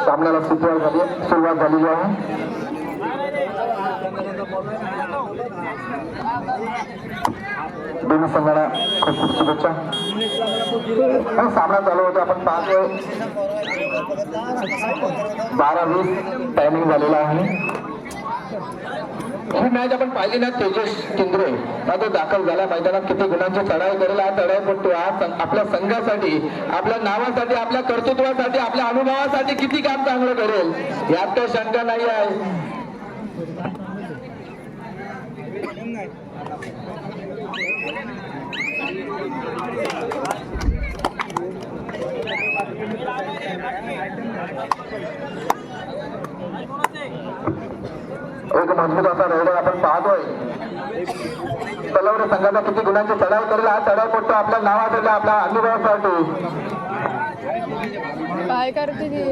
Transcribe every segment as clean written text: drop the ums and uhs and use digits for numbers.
सामन्याला सुरुवात झालेली आहे. दोन्ही संघाला खूप खूप शुभेच्छा. सामना चालू होता. आपण पाहतोय 12-20 टायमिंग झालेला आहे. ही मॅच आपण पाहिली ना. तेजस केंद्रे तो दाखल झाला मैदानात. किती गुणांची चढाई करेल हा चढाईपट्टू. हा आपल्या संघासाठी, आपल्या नावासाठी, आपल्या कर्तृत्वासाठी, आपल्या अनुभवासाठी किती काम चांगलं करेल यात काही शंका नाही आहे. एक मजबूत असा रेडर आपण पाहतोय. तलवार संघाचा किती गुणांची चढाई करेल हा चढाईपट्टू आपल्या नावासाठी, आपल्या अनुभवासाठी. काय करते ती?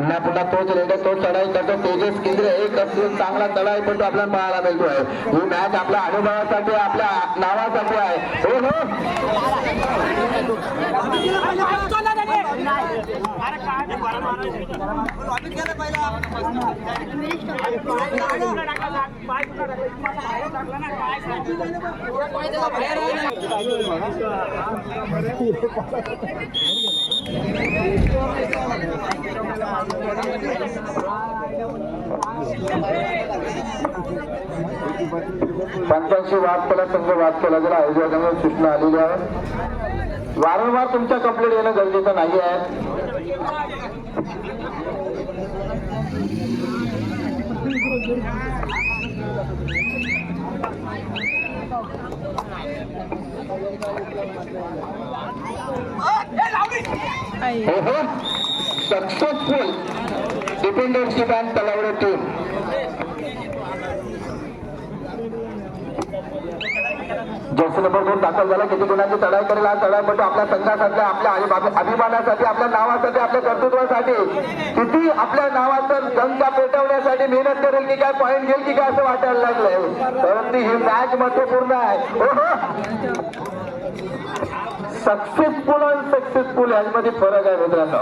पुन्हा तोच रेडर, तो चढाई करतो. तेजस केंद्रे एक चांगला चढाईपट्टू आपल्याला पाहायला मिळतो आहे. ही मॅच आपल्या अनुभवासाठी, आपल्या नावासाठी आहे. हो हो पंचांशी वाद केला, संघ वाद केला जर आयोजकांना सूचना आलेली आहे. वारंवार तुमच्या कंप्लेंट येणं गरजेचं नाही आहे. Successful dependency bank Talawade team. Jersey number 2 दाखल झाला. किती गुणांची चढाई करेल हा चढाईपट्टू आपल्या संघासाठी, आपल्या अभिमानासाठी, आपल्या नावासाठी, आपल्या कर्तृत्वासाठी, किती आपल्या नावाचं डंका पेटवण्यासाठी मेहनत करेल की काय, पॉईंट घेईल की काय असं वाटायला लागलंय. परंतु ही मॅच महत्वपूर्ण आहे. सक्सेसफुल आणि सक्सेसफुल यामध्ये फरक आहे मित्रांनो.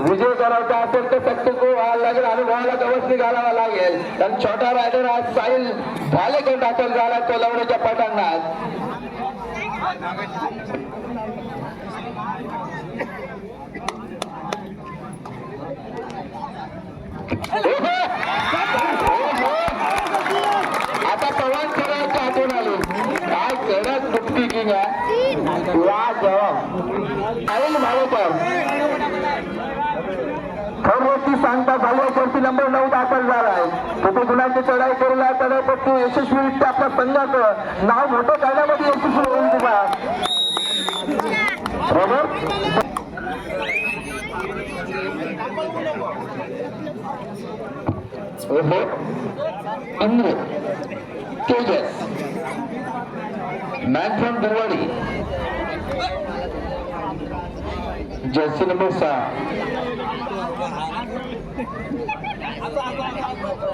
विजय करायचा असेल तर सक्सेसफुल व्हायला लागेल, अनुभवाला व्यवस्थित घालावा लागेल. कारण छोटा रायडर आज साहिल भालेकर दाखल झाला तोलावण्याच्या पटांगणात. आता पवन करायचं आठवण आली. काय कडक दुपटी किंग आहे. वा जवाब साहिल भालेकर. खरवरती सांगता झाली. जर्सी नंबर 9 दाखल झाला आहे. किती गुणांची चढाई करेल हा चढाईपट्टू यशस्वीरित्या आपल्या संघाचं नाव मोठं करण्यामध्ये यशस्वी होईल तुम्हा. बरोबर Indra Tejas man from Durwadi. Jersey number 6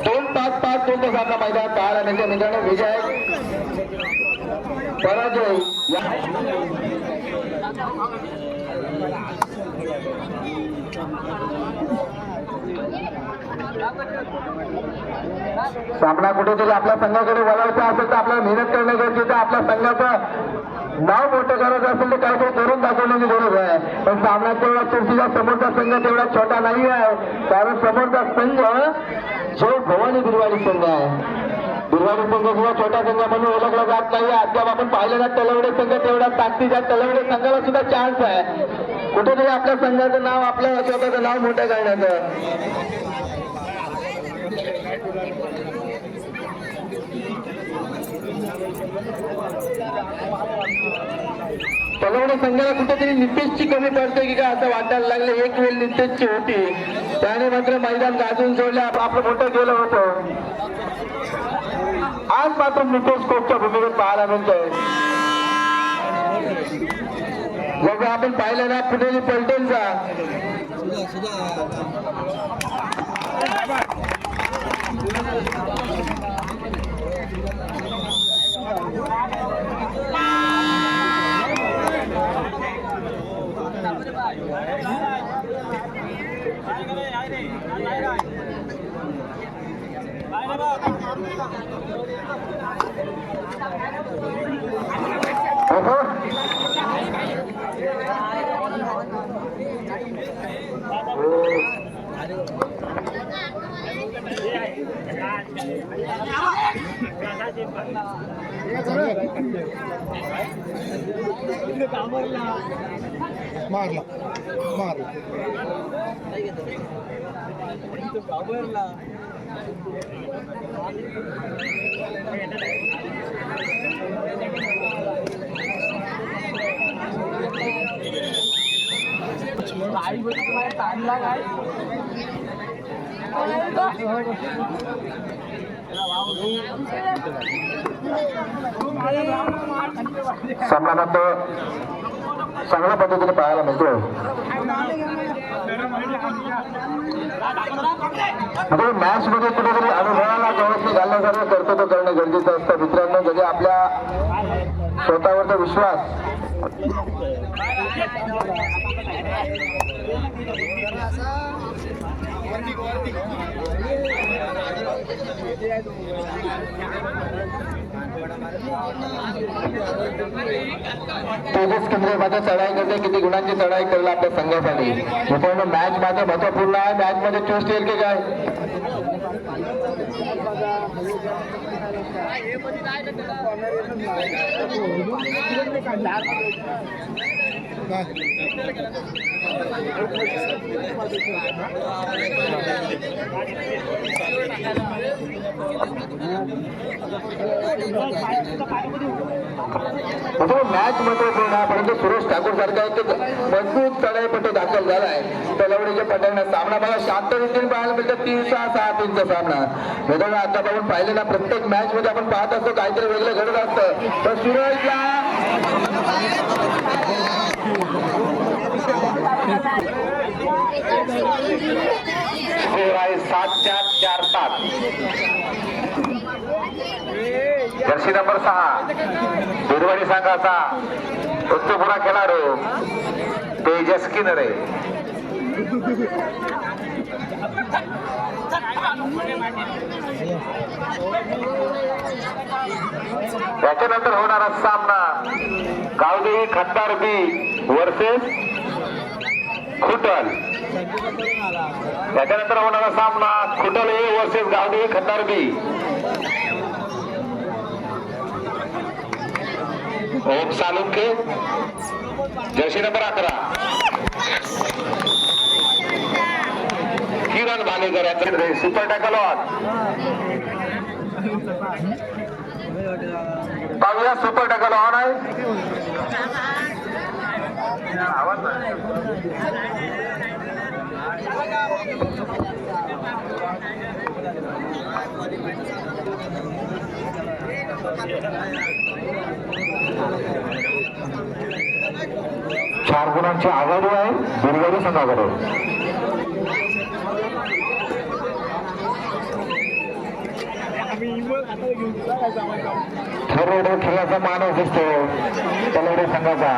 2-5-5 2 सामना मैदानात पाहायला मिळते मित्रांनो. विजय पराजय सामना कुठेतरी आपल्या संघाकडे वळायचा असेल तर आपल्याला मेहनत करणं गरजेचं. आपल्या संघाचं नाव मोठं करायचं असेल तर काहीतरी करून दाखवण्याची गरज आहे. पण सामना तेवढा तुमच्या समोरचा संघ तेवढा छोटा नाही आहे. कारण समोरचा संघ जो भवानी बिरवाडी संघ आहे. बिरवाडी संघ किंवा छोटा संघ म्हणून ओळखला जात नाही. अद्याप आपण पाहिलं ना तलवडे संघ तेवढा ताकदीच्या तलवडे संघाला सुद्धा चान्स आहे. कुठेतरी आपल्या संघाचं नाव, आपल्या स्वतःचं नाव मोठं करण्याचं. तलवडे संघाला कुठेतरी नितेशची कमी पडते की काय असं वाटायला लागलं. एक वेळ नितेशची होती, त्याने मात्र मैदान गाजून सोडले, आपलं मोठं केलं होतं. आज मात्र नितेश कोचच्या भूमिकेत पाहायला मिळतोय. जसं आपण पाहिलं ना पुणेरी पलटणचा मारला सामना चांगल्या पद्धतीने पाहायला मिळतोय. म्हणजे मॅच मध्ये कुठेतरी अनुभवाला व्यवस्थित घालण्यासारखं कर्तव्य करणं गरजेचं असतं मित्रांनो. म्हणजे आपल्या स्वतःवरचा विश्वास तेजस केंद्रे माझ्या चढाई करते किती गुणांची चढाई करेल आपल्या संघासाठी. मित्रांनो मॅच माझा महत्वपूर्ण आहे. मॅच मध्ये ट्विस्ट येईल की काय मॅच महत्वपूर्ण आहे. परंतु सुरेश ठाकूर सारखा एक मजबूत चढाईपट्टू दाखल झालाय तलवडीच्या पट्ट्याने. सामना मला शांत रीतीने पाहायला मिळतं. 3-6-6-3चा सामना. मित्रांनो आता आपण पाहिलं ना प्रत्येक मॅच मध्ये आपण पाहत असतो काहीतरी वेगळं घडत असतं. तर सुरेशला 7-4-4-7. जर्सी नंबर 6 बिरवाडी संघाचा उत्तुपुरा खेळाडू तेजस किनरे. त्याच्यानंतर होणारा सामना गावदेवी खत्तार बी वर्सेस खुटल. त्याच्यानंतर होणारा सामना Khutal A versus Gavdevi Khattar B. Om Salunke jersey number 11 Kiran Bhalekar यांच्याकडे सुपर टॅकल ऑन. पाहूया सुपर टॅकल ऑन आहे. चार गुणांची आघाडी आहे बिरवाडी संघाकडे. थरोड खेळाचा माणूस असतो तलवडे संघाचा.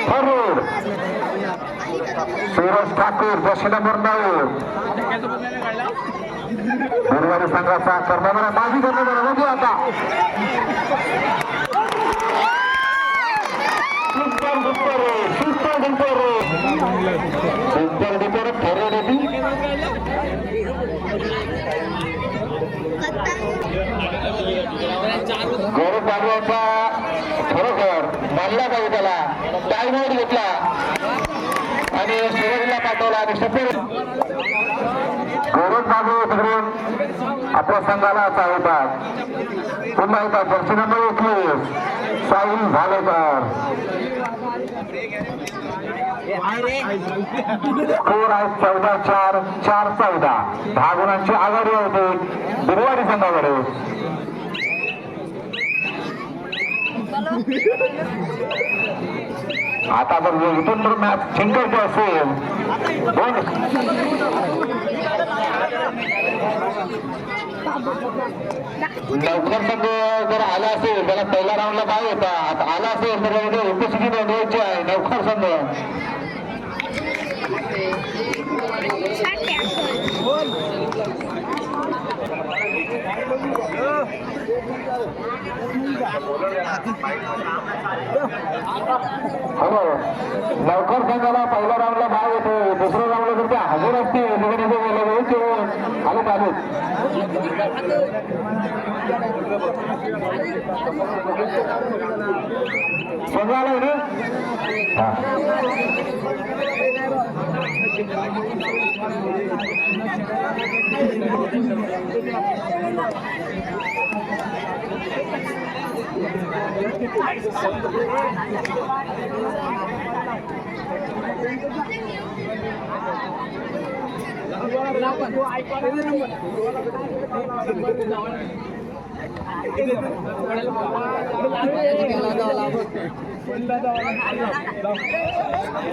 थरोड सुरेश ठाकूर जर्सी नंबर 9 बिरवाडी संघाचा करणारा बाजी करणारा बघू आता. गौरव बाबूचा खरोखर मानला पाहिजे. त्याला टाइम आउट घेतला आणि सुरेशला पाठवला आणि सफर. गौरव बाबू तिकडून आपल्या संघाला चालवतात. पुन्हा एकदा Jersey number 21 Sahil Bhalekar. Score आहे 14-4 4-14. 10 गुणांची आघाडी होते बिरवाडी संघाकडे. आता जर इथून जर मॅच जिंकायची असेल लवकर संघ जर आला असेल त्याला पहिल्या राऊंडला काय होता आता आला असेल तर उपस्थिती नोंदवायची आहे लवकर संघ हो लवकर संघाला पहिल्या राऊंडला भाग येतो दुसऱ्या राऊंडला जर ते हजर असतील आले चालू संघाला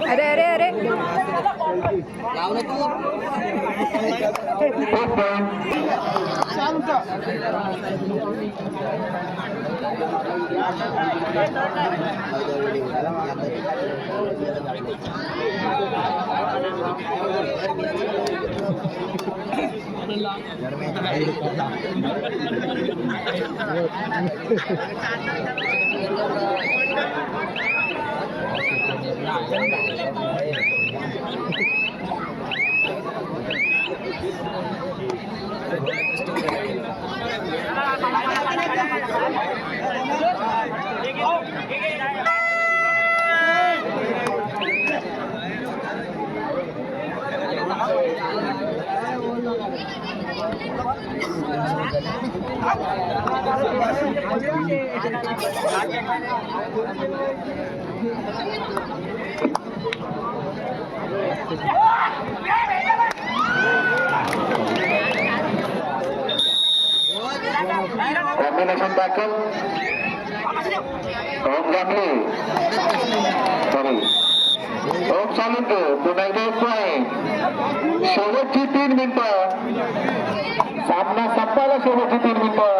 अरे अरे अरे कॉम्बिनेशन दाखल ओम गांगली सॉरी ओम सालुंके पुन्हा एकदा आहे शेवटची 3 मिनिटं सामना संपायला शेवटची 3 मिनिटं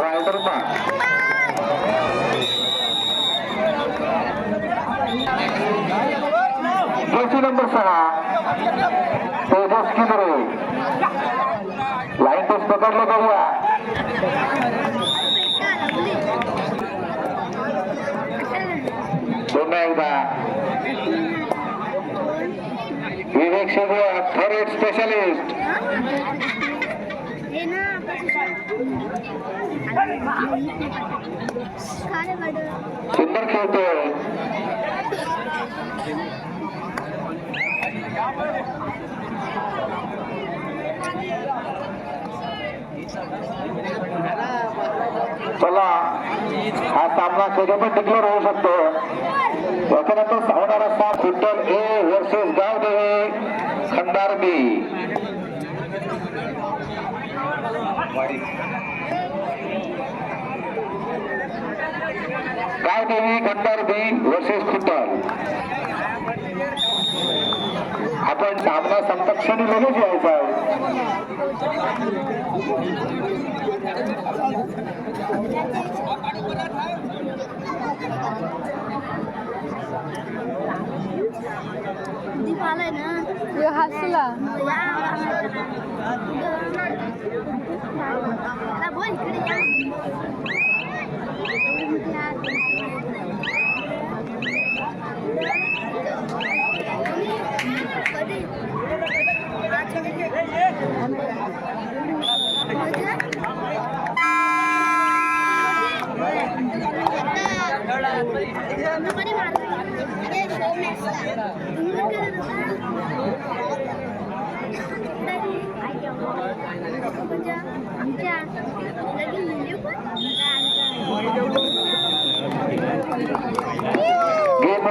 raider jersey number 6 Tejas Kidre line test पकडलं करूया पुन्हा एकदा विवेक शेगवा थर्ड स्पेशलिस्ट सुंदर खेळतोय चला हा सामना कधी पण डिक्लेअर होऊ शकतो त्याच्यानंतर होणारा साथ Khuttal A versus Gavdevi Khandar B Gavdevi Khandar B versus Khuttal आपण सामना संपक्षणी लगेच यायचा आहे हसला आमच्या लगीन व्हिडिओ पण